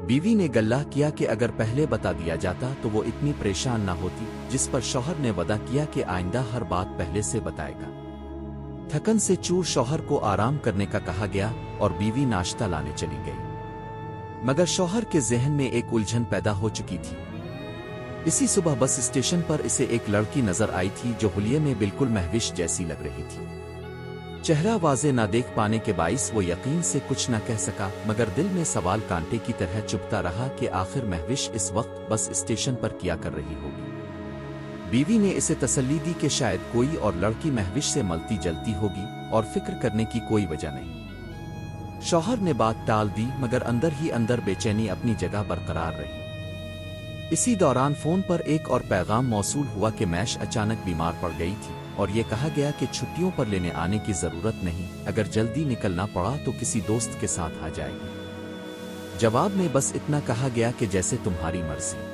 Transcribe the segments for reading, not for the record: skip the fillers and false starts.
बीवी ने गल्ला किया कि अगर पहले बता दिया जाता तो वो इतनी परेशान ना होती, जिस पर शौहर ने वदा किया कि आइंदा हर बात पहले से बताएगा। थकन से चूर शौहर को आराम करने का कहा गया और बीवी नाश्ता लाने चली गई। मगर शौहर के ज़हन में एक उलझन पैदा हो चुकी थी। इसी सुबह बस स्टेशन पर इसे एक लड़की नजर आई थी जो हुलिये में बिल्कुल महविश जैसी लग रही थी। चेहरा वाज़े ना देख पाने के बाइस वो यकीन से कुछ न कह सका, मगर दिल में सवाल कांटे की तरह चुभता रहा कि आखिर महविश इस वक्त बस स्टेशन पर क्या कर रही होगी। बीवी ने इसे तसल्ली दी कि शायद कोई और लड़की महविश से मलती जलती होगी और फिक्र करने की कोई वजह नहीं। शौहर ने बात टाल दी, मगर अंदर ही अंदर बेचैनी अपनी जगह बरकरार रही। इसी दौरान फोन पर एक और पैगाम मौसूल हुआ कि मैश अचानक बीमार पड़ गई थी और ये कहा गया कि छुट्टियों पर लेने आने की जरूरत नहीं, अगर जल्दी निकलना पड़ा तो किसी दोस्त के साथ आ जाएगी। जवाब में बस इतना कहा गया कि जैसे तुम्हारी मर्जी।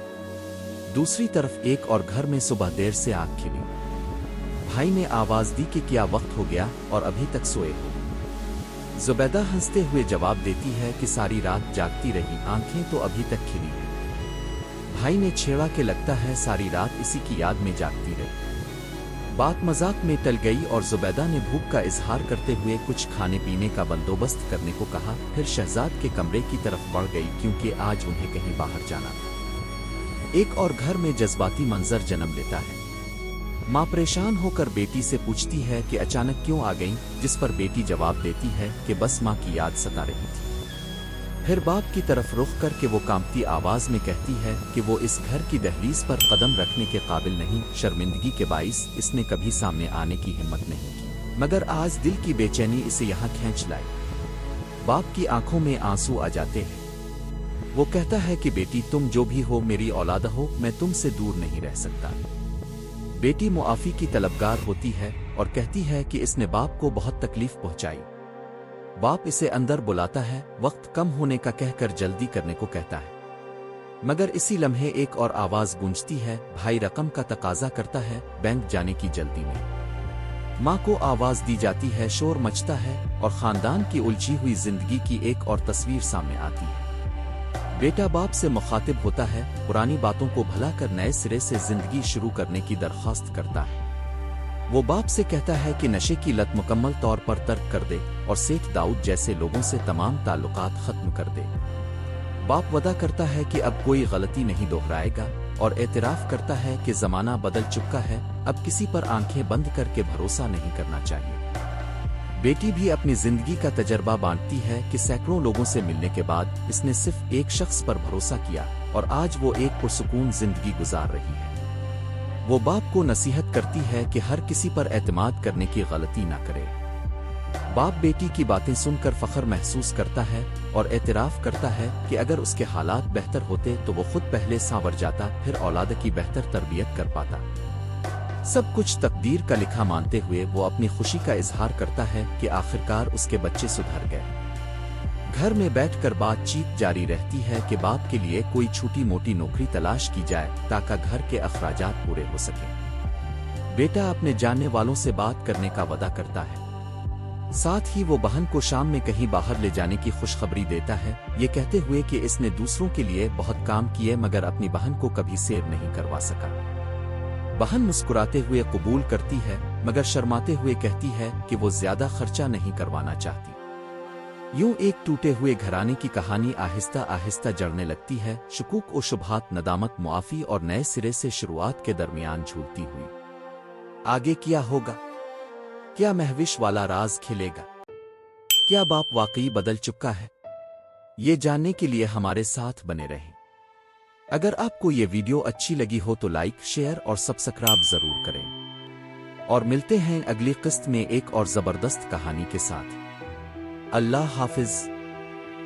दूसरी तरफ एक और घर में सुबह देर से आग खिली। भाई ने आवाज दी कि क्या वक्त हो गया और अभी तक सोए हो। जुबैदा हंसते हुए जवाब देती है कि सारी रात जागती रही, आंखें तो अभी तक खिली हैं। भाई ने छेड़ा के लगता है सारी रात इसी की याद में जागती रही। बात मजाक में टल गई और जुबैदा ने भूख का इजहार करते हुए कुछ खाने पीने का बंदोबस्त करने को कहा। फिर शहजाद के कमरे की तरफ बढ़ गई क्योंकि आज उन्हें कहीं बाहर जाना था। एक और घर में जज्बाती मंजर जन्म लेता है। माँ परेशान होकर बेटी से पूछती है कि अचानक क्यों आ गई, जिस पर बेटी जवाब देती है कि बस माँ की याद सता रही थी। फिर बाप की तरफ रुख करके वो कांपती आवाज में कहती है कि वो इस घर की दहलीज पर कदम रखने के काबिल नहीं। शर्मिंदगी के बाइस इसने कभी सामने आने की हिम्मत नहीं की, मगर आज दिल की बेचैनी इसे यहाँ खींच लाई। बाप की आंखों में आंसू आ जाते हैं। वो कहता है कि बेटी, तुम जो भी हो मेरी औलाद हो, मैं तुमसे दूर नहीं रह सकता। बेटी मुआफी की तलबगार होती है और कहती है कि इसने बाप को बहुत तकलीफ पहुंचाई। बाप इसे अंदर बुलाता है, वक्त कम होने का कहकर जल्दी करने को कहता है। मगर इसी लम्हे एक और आवाज गूंजती है। भाई रकम का तकाजा करता है, बैंक जाने की जल्दी में। माँ को आवाज दी जाती है, शोर मचता है और खानदान की उलझी हुई जिंदगी की एक और तस्वीर सामने आती है। बेटा बाप से मुखातिब होता है, पुरानी बातों को भुला कर नए सिरे से जिंदगी शुरू करने की दरख्वास्त करता है। वो बाप से कहता है कि नशे की लत मुकम्मल तौर पर तर्क कर दे और सेठ दाऊद जैसे लोगों से तमाम ताल्लुकात खत्म कर दे। बाप वदा करता है कि अब कोई गलती नहीं दोहराएगा और एतराफ करता है कि जमाना बदल चुका है, अब किसी पर आंखें बंद करके भरोसा नहीं करना चाहिए। बेटी भी अपनी जिंदगी का तजर्बा बांटती है कि सैकड़ों लोगों से मिलने के बाद इसने सिर्फ एक शख्स पर भरोसा किया और आज वो एक पुरसुकून जिंदगी गुजार रही है। वो बाप को नसीहत करती है कि हर किसी पर एतमाद करने की गलती ना करे। बाप बेटी की बातें सुनकर फख्र महसूस करता है और एतराफ करता है कि अगर उसके हालात बेहतर होते तो वो खुद पहले सांवर जाता, फिर औलाद की बेहतर तरबियत कर पाता। सब कुछ तकदीर का लिखा मानते हुए वो अपनी खुशी का इजहार करता है कि आखिरकार उसके बच्चे सुधर गए। घर में बैठकर बातचीत जारी रहती है कि बाप के लिए कोई छोटी मोटी नौकरी तलाश की जाए ताकि घर के अखराजात पूरे हो सके। बेटा अपने जानने वालों से बात करने का वादा करता है। साथ ही वो बहन को शाम में कहीं बाहर ले जाने की खुशखबरी देता है, ये कहते हुए कि इसने दूसरों के लिए बहुत काम किए मगर अपनी बहन को कभी सैर नहीं करवा सका। बहन मुस्कुराते हुए कबूल करती है मगर शर्माते हुए कहती है कि वो ज्यादा खर्चा नहीं करवाना चाहती। यूं एक टूटे हुए घराने की कहानी आहिस्ता आहिस्ता जड़ने लगती है, शुकूक और शुबहात, नदामत, मुआफी और नए सिरे से शुरुआत के दरमियान झूलती हुई। आगे क्या होगा? क्या महविश वाला राज खिलेगा? क्या बाप वाकई बदल चुका है? ये जानने के लिए हमारे साथ बने रहें। अगर आपको ये वीडियो अच्छी लगी हो तो लाइक, शेयर और सब्सक्राइब जरूर करें। और मिलते हैं अगली किस्त में एक और जबरदस्त कहानी के साथ। अल्लाह हाफिज।